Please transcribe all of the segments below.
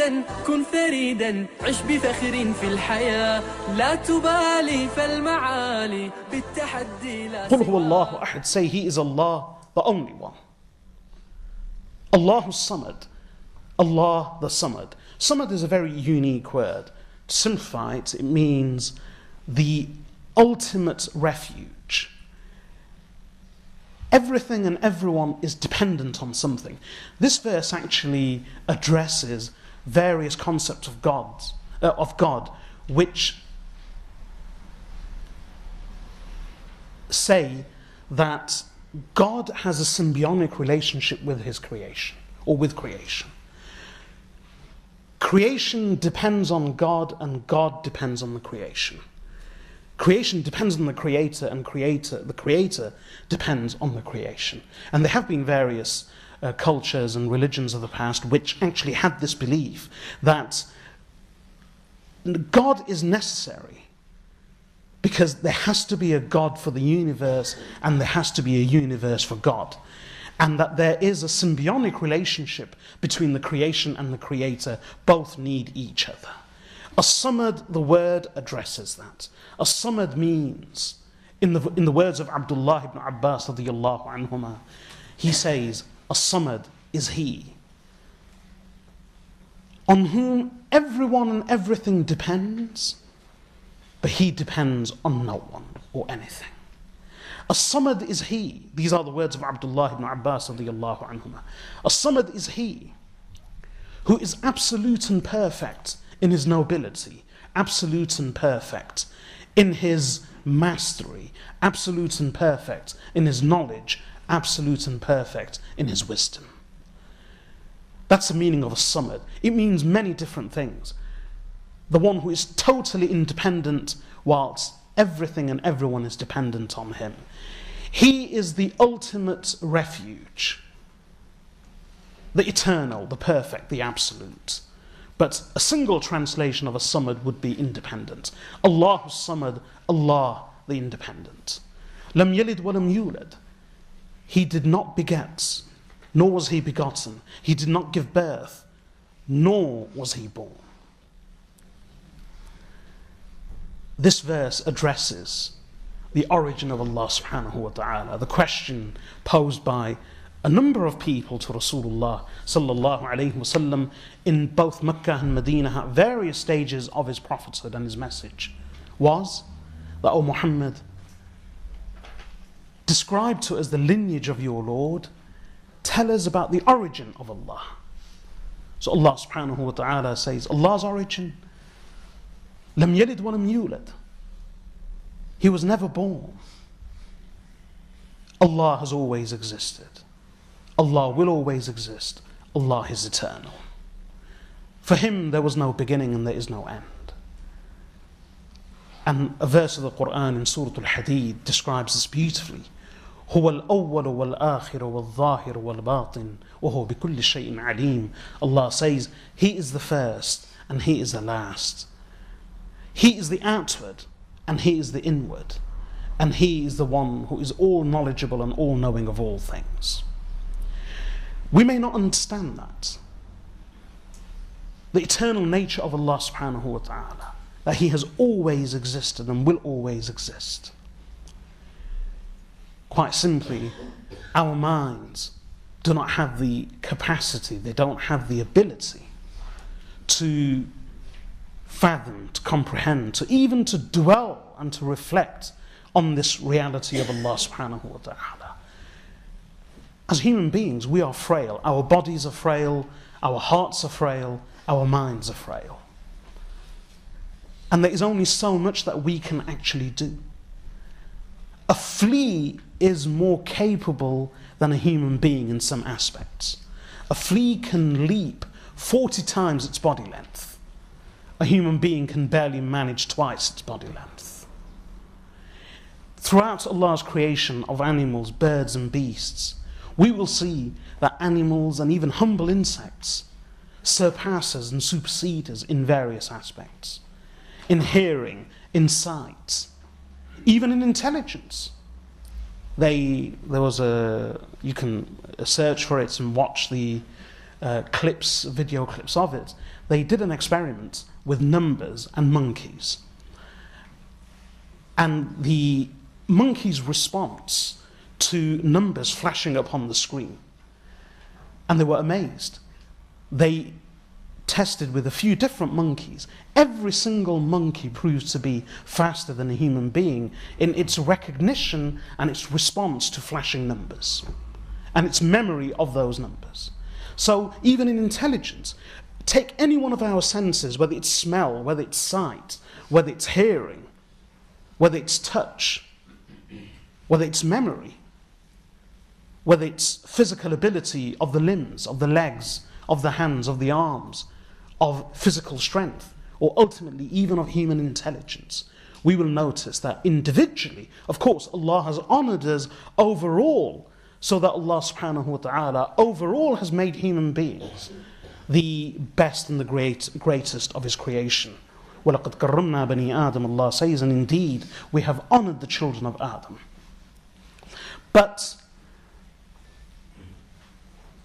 فريدا كن فريدا عش بفخر في الحياة لا تبالي فالمعالي بالتحدي لا قل هو الله أحد. Say He is Allah, the only one. Allahu Samad. Allah the Samad. Samad is a very unique word. To simplify it, it means the ultimate refuge. Everything and everyone is dependent on something. This verse actually addresses various concepts of God, which say that God has a symbiotic relationship with His creation, or with creation. Creation depends on God, and God depends on the creation. Creation depends on the Creator, and the Creator depends on the creation. And there have been various cultures and religions of the past which actually had this belief that God is necessary because there has to be a God for the universe and there has to be a universe for God. And that there is a symbiotic relationship between the creation and the Creator. Both need each other. As-Samad, the word addresses that. As-Samad means, in the words of Abdullah ibn Abbas radiyallahu anhuma, he says, As-Samad is He on whom everyone and everything depends, but He depends on no one or anything. As-Samad is He. These are the words of Abdullah ibn Abbas radiyallahu anhuma. As-Samad is He who is absolute and perfect in His nobility, absolute and perfect in His mastery, absolute and perfect in His knowledge, absolute and perfect in His wisdom. That's the meaning of As-Samad. It means many different things. The one who is totally independent whilst everything and everyone is dependent on Him. He is the ultimate refuge, the eternal, the perfect, the absolute. But a single translation of As-Samad would be independent. Allahu Samad, Allah the independent. Lam yalid wa lam yulad. He did not beget, nor was He begotten. He did not give birth, nor was He born. This verse addresses the origin of Allah subhanahu wa ta'ala, the question posed by a number of people to Rasulullah sallallahu alayhi wasallam in both Mecca and Medina at various stages of his prophethood and his message was that, O Muhammad, describe to us the lineage of your Lord, tell us about the origin of Allah. So Allah subhanahu wa ta'ala says, Allah's origin, Lam yalid wa lam yulad. He was never born. Allah has always existed. Allah will always exist. Allah is eternal. For Him there was no beginning and there is no end. And a verse of the Quran in Surah Al-Hadid describes this beautifully. هو الأول والآخر والظاهر والباطن وهو بكل شيء عليم. Allah says, He is the first and He is the last. He is the outward and He is the inward. And He is the one who is all knowledgeable and all knowing of all things. We may not understand that. The eternal nature of Allah subhanahu wa ta'ala, that He has always existed and will always exist. Quite simply, our minds do not have the capacity, they don't have the ability to fathom, to comprehend, to even to dwell and to reflect on this reality of Allah subhanahu wa ta'ala. As human beings, we are frail. Our bodies are frail, our hearts are frail, our minds are frail. And there is only so much that we can actually do. A flea is more capable than a human being in some aspects. A flea can leap 40 times its body length. A human being can barely manage twice its body length. Throughout Allah's creation of animals, birds and beasts, we will see that animals and even humble insects surpass us and supersede us in various aspects. In hearing, in sight, even in intelligence. You can search for it and watch the video clips of it. they did an experiment with numbers and monkeys. And the monkey's response to numbers flashing up on the screen. And they were amazed. They tested with a few different monkeys. Every single monkey proved to be faster than a human being in its recognition and its response to flashing numbers and its memory of those numbers. So even in intelligence, take any one of our senses, whether it's smell, whether it's sight, whether it's hearing, whether it's touch, whether it's memory, whether it's physical ability of the limbs, of the legs, of the hands, of the arms, of physical strength, or ultimately even of human intelligence, we will notice that individually, of course, Allah has honored us overall, so that Allah subhanahu wa ta'ala overall has made human beings the best and the greatest of His creation. وَلَقَدْ كَرَّمْنَا بَنِي آدَمَ, Allah says, and indeed we have honored the children of Adam. But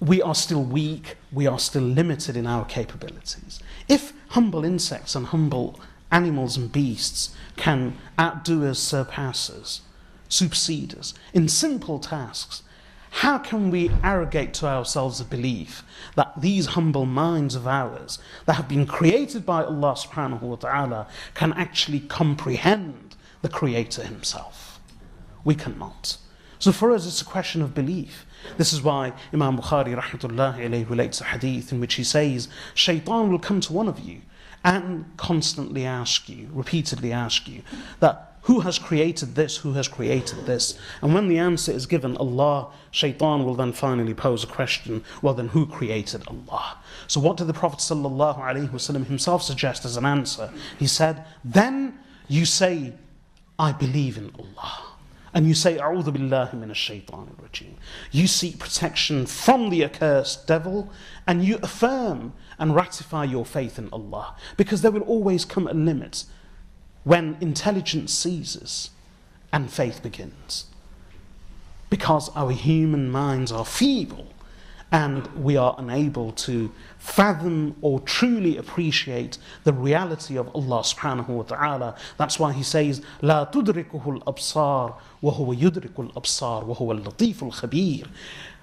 we are still weak, we are still limited in our capabilities. If humble insects and humble animals and beasts can outdo us, surpass us, supersede us in simple tasks, how can we arrogate to ourselves a belief that these humble minds of ours that have been created by Allah subhanahu wa ta'ala can actually comprehend the Creator Himself? We cannot. So for us it's a question of belief. This is why Imam Bukhari rahmatullahi alayhi relates a hadith in which he says, Shaitan will come to one of you and constantly ask you, repeatedly ask you, that who has created this, who has created this? And when the answer is given, Allah, Shaitan will then finally pose a question, well then who created Allah? So what did the Prophet sallallahu alaihi wasallam himself suggest as an answer? He said, then you say, I believe in Allah. And you say, A'udhu billahi minash shaitanir rajim. You seek protection from the accursed devil, and you affirm and ratify your faith in Allah. Because there will always come a limit when intelligence ceases and faith begins. Because our human minds are feeble and we are unable to fathom or truly appreciate the reality of Allah subhanahu wa ta'ala. That's why He says, لا تدركه الأبصار وهو يدرك الأبصار وهو اللطيف الخبير.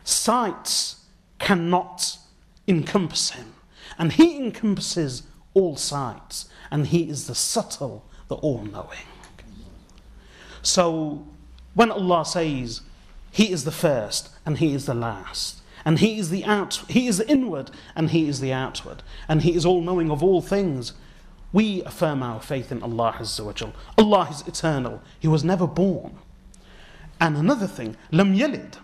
Sights cannot encompass Him, and He encompasses all sights, and He is the subtle, the all-knowing. So when Allah says He is the first and He is the last, and He is the inward and He is the outward, and He is all-knowing of all things, we affirm our faith in Allah Azza wa Jal. Allah is eternal. He was never born. And another thing, lam yalid.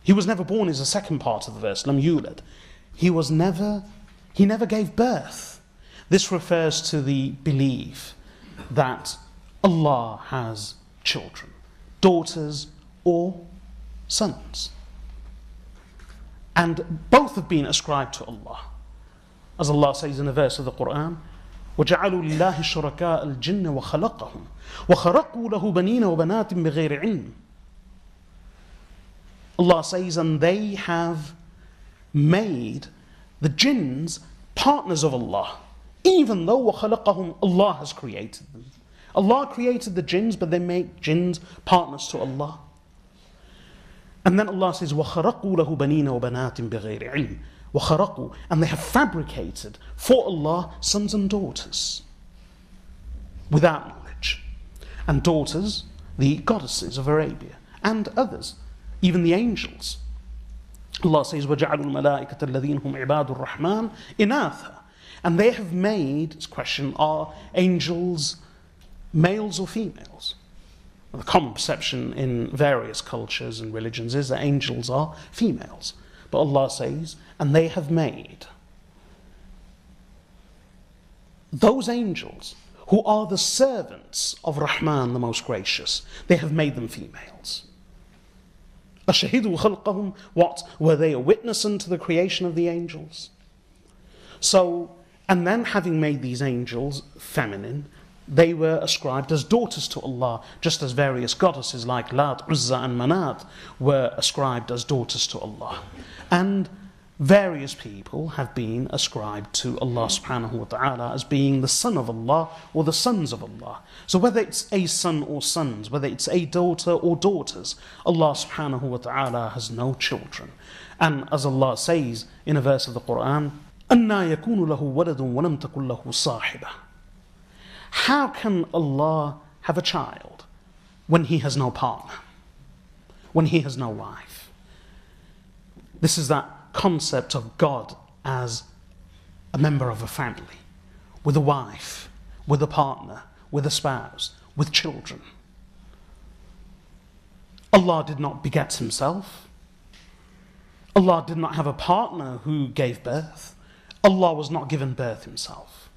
He was never born is the second part of the verse, lam yulad. He never gave birth. This refers to the belief that Allah has children, daughters or sons. And both have been ascribed to Allah. As Allah says in a verse of the Quran, وَجَعَلُوا لِلَّهِ شُرَكَاءَ الْجِنَّ وَخَلَقَهُمْ وَخَرَقُوا لَهُ بَنِينَ وَبَنَاتٍ بِغَيْرِ عِلْمٍ. Allah says, and they have made the jinns partners of Allah, even though وَخَلَقَهُمْ, Allah has created them. Allah created the jinns, but they make jinns partners to Allah. And then Allah says, وَخَرَقُوا لَهُ بَنِينَ وَبَنَاتٍ بِغَيْرِ عِلْمٍ. وَخَرَقُوا, and they have fabricated for Allah sons and daughters without knowledge. And daughters, the goddesses of Arabia, and others, even the angels. Allah says, وَجَعَلُوا الْمَلَائِكَةَ الَّذِينَ هُمْ عِبَادُ الرَّحْمَنِ إِنَاثًا. And they have made, this question, are angels males or females? The common perception in various cultures and religions is that angels are females. But Allah says, and they have made those angels who are the servants of Rahman, the most gracious, they have made them females. أَشَهِدُوا خَلْقَهُمْ, what? Were they a witness unto the creation of the angels? So, and then having made these angels feminine, they were ascribed as daughters to Allah, just as various goddesses like Lat, Uzza and Manat were ascribed as daughters to Allah. And various people have been ascribed to Allah subhanahu wa ta'ala as being the son of Allah or the sons of Allah. So whether it's a son or sons, whether it's a daughter or daughters, Allah subhanahu wa ta'ala has no children. And as Allah says in a verse of the Quran, أَنَّا يَكُونُ لَهُ وَلَدٌ وَلَمْ تَكُنْ لَهُ صَاحِبَةٌ. How can Allah have a child when He has no partner, when He has no wife? This is that concept of God as a member of a family, with a wife, with a partner, with a spouse, with children. Allah did not beget Himself. Allah did not have a partner who gave birth. Allah was not given birth Himself.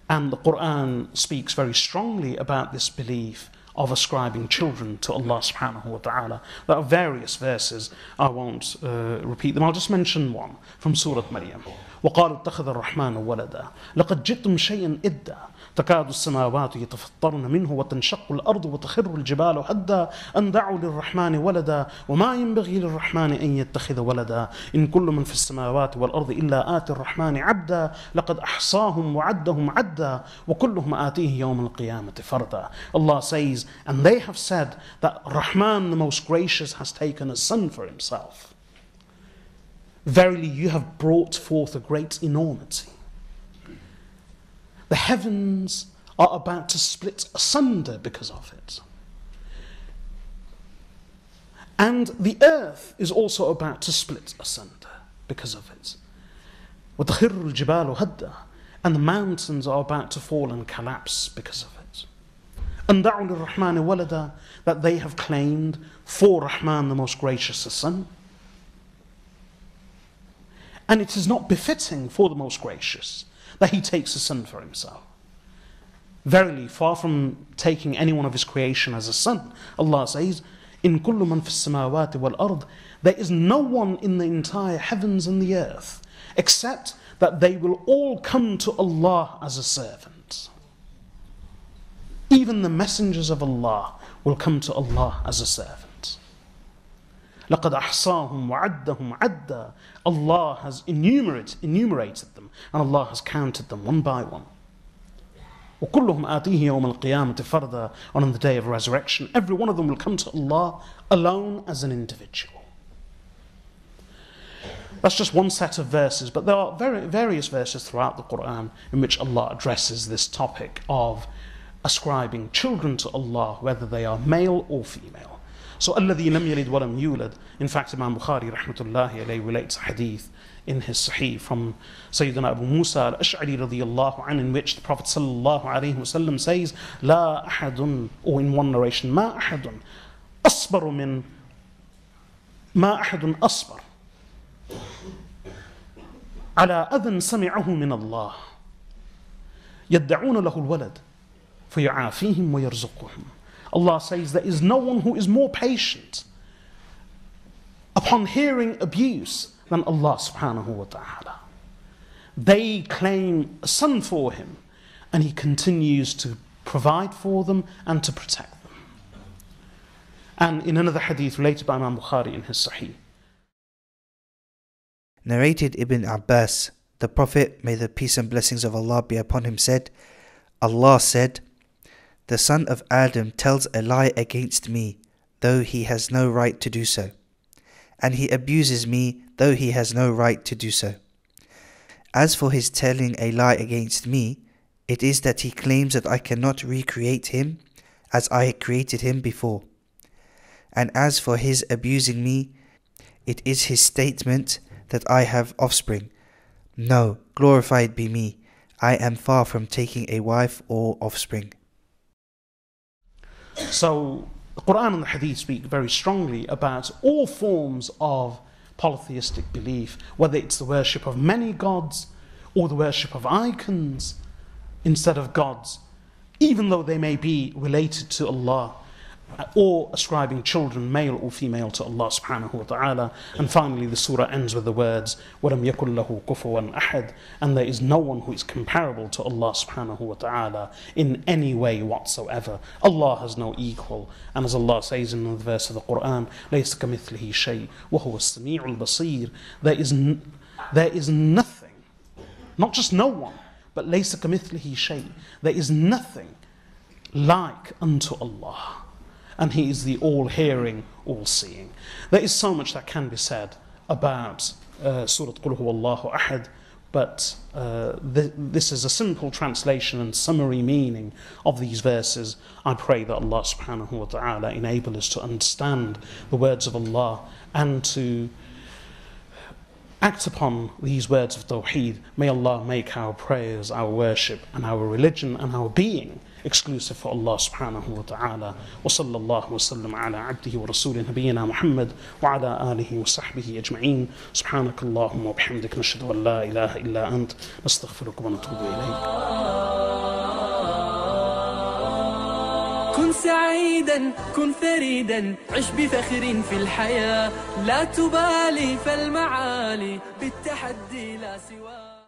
And the Quran speaks very strongly about this belief of ascribing children to Allah subhanahu wa ta'ala. There are various verses, I won't repeat them, I'll just mention one from Surah Maryam. وَقَالُوا اتَّخَذَ الرَّحْمَنُ وَلَدًا لَقَدْ جِئْتُمْ شَيْئًا إِدًّا تكاد السماوات يتفطرن منه وتنشق الأرض وتخر الجبال هدا أن دعوا للرحمن ولدا وما ينبغي للرحمن أن يتخذ ولدا إن كل من في السماوات والأرض إلا آتي الرحمن عبدا لقد أحصاهم وعدهم عدا وكلهم آتيه يوم القيامة فردا. Allah says, and they have said that Rahman, the most gracious, has taken a son for Himself. Verily you have brought forth a great enormity. The heavens are about to split asunder because of it. And the earth is also about to split asunder because of it. وَتَخِرُّ الْجِبَالُ هَدًّا. And the mountains are about to fall and collapse because of it. أَنْ دَعُوا لِلرَّحْمَنِ وَلَدًا. That they have claimed for Rahman, the most gracious, a son. And it is not befitting for the most gracious that He takes a son for Himself. Verily, far from taking any one of His creation as a son, Allah says, إِن كُلُّ مَنْ فِي السَّمَاوَاتِ وَالْأَرْضِ. There is no one in the entire heavens and the earth, except that they will all come to Allah as a servant. Even the messengers of Allah will come to Allah as a servant. لَقَدْ أَحْصَاهُمْ وَعَدَّهُمْ عَدًّا. Allah has enumerated them, and Allah has counted them one by one. وَكُلُّهُمْ آتِيهِ يَوْمَ الْقِيَامَةِ فَرْدًا. And on the day of resurrection, every one of them will come to Allah alone as an individual. That's just one set of verses, but there are various verses throughout the Quran in which Allah addresses this topic of ascribing children to Allah, whether they are male or female. So, الَّذِي لَمْ يَلِدْ وَلَمْ يُولَدْ. In fact, Imam Bukhari rahmatullahi alayhi relates a hadith in his Sahih from Sayyidina Abu Musa al-Ash'ari radiyallahu anhu, in which the Prophet sallallahu alayhi wasallam says, لا أحد, or in one narration, ما أحد أصبر من ما أحد أصبر على أذى سمعه من الله يدعون له الولد فيعافيهم ويرزقهم. Allah says there is no one who is more patient upon hearing abuse than Allah subhanahu wa ta'ala. They claim a son for Him, and He continues to provide for them and to protect them. And in another hadith related by Imam Bukhari in his Sahih, narrated Ibn Abbas, the Prophet, may the peace and blessings of Allah be upon him, said, Allah said, the son of Adam tells a lie against me, though he has no right to do so. And he abuses me, though he has no right to do so. As for his telling a lie against me, it is that he claims that I cannot recreate him as I had created him before. And as for his abusing me, it is his statement that I have offspring. No, glorified be me, I am far from taking a wife or offspring. So the Quran and the Hadith speak very strongly about all forms of polytheistic belief, whether it's the worship of many gods or the worship of icons instead of gods, even though they may be related to Allah. or ascribing children, male or female, to Allah subhanahu wa ta'ala. And finally, the surah ends with the words, وَلَمْ يَكُنْ لَهُ كُفُوًا أَحَدٌ, and there is no one who is comparable to Allah subhanahu wa ta'ala in any way whatsoever. Allah has no equal. And as Allah says in the verse of the Quran, لَيْسَ كَمِثْلِهِ شَيْءٌ وَهُوَ السَّمِيعُ الْبَصِيرُ, there is nothing, not just no one, but لَيْسَ كَمِثْلِهِ شَيْءٌ, there is nothing like unto Allah. And He is the all-hearing, all-seeing. There is so much that can be said about Surah Qul Huwallahu Ahad, but this is a simple translation and summary meaning of these verses. I pray that Allah subhanahu wa ta'ala enable us to understand the words of Allah and to act upon these words of Tawheed. May Allah make our prayers, our worship, and our religion and our being exclusive for Allah subhanahu wa ta'ala. Wa sallallahu wa sallam ala abdihi wa rasulih nabiyyina Muhammad wa ala alihi wa sahbihi ajma'in. Subhanakallahumma wa bihamdik, nashhadu an la ilaha illa ant, nastaghfiruka wa natubu ilayk. كن سعيدا كن فريدا عش بفخر في الحياة لا تبالي فالمعالي بالتحدي لا سواه